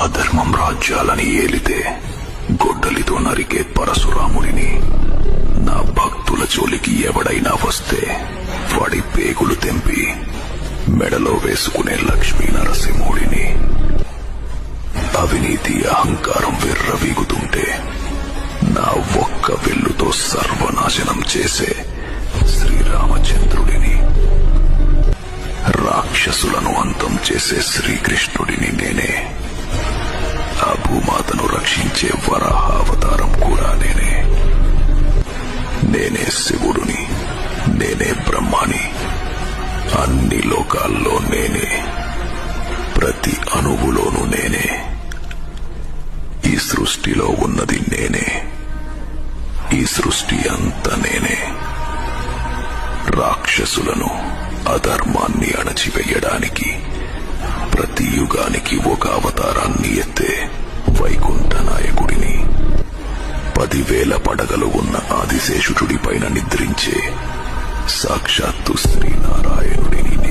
అధర్మం రాజ్యాలని ఏలితే గొడ్డలితో నరికే పరశురాముడిని, నా భక్తుల జోలికి ఎవడైనా వస్తే వాడి పేగులు తెంపి మెడలో వేసుకునే లక్ష్మీ నరసింహుడిని, అవినీతి అహంకారం విర్రవీగుతుంటే నా ఒక్క వెల్లుతో సర్వనాశనం చేసే శ్రీరామచంద్రుడిని, రాక్షసులను అంతం చేసే శ్రీకృష్ణుడిని నేనే, ఆ భూమాతను రక్షించే వరాహావతారం కూడా నేనే. నేనే శివుడిని, నేనే బ్రహ్మాని, అన్ని లోకాల్లో నేనే, ప్రతి అణువులోనూ నేనే. ఈ సృష్టిలో ఉన్నది నేనే, ఈ సృష్టి అంతా నేనే. రాక్షసులను, అధర్మాన్ని అణచివేయడానికి ప్రతి యుగానికి ఒక అవతారాన్ని ఎత్తే వైకుంఠ నాయకుడిని, 10,000 పడగలు ఉన్న ఆదిశేషుడి పైన నిద్రించే సాక్షాత్తు శ్రీనారాయణుడిని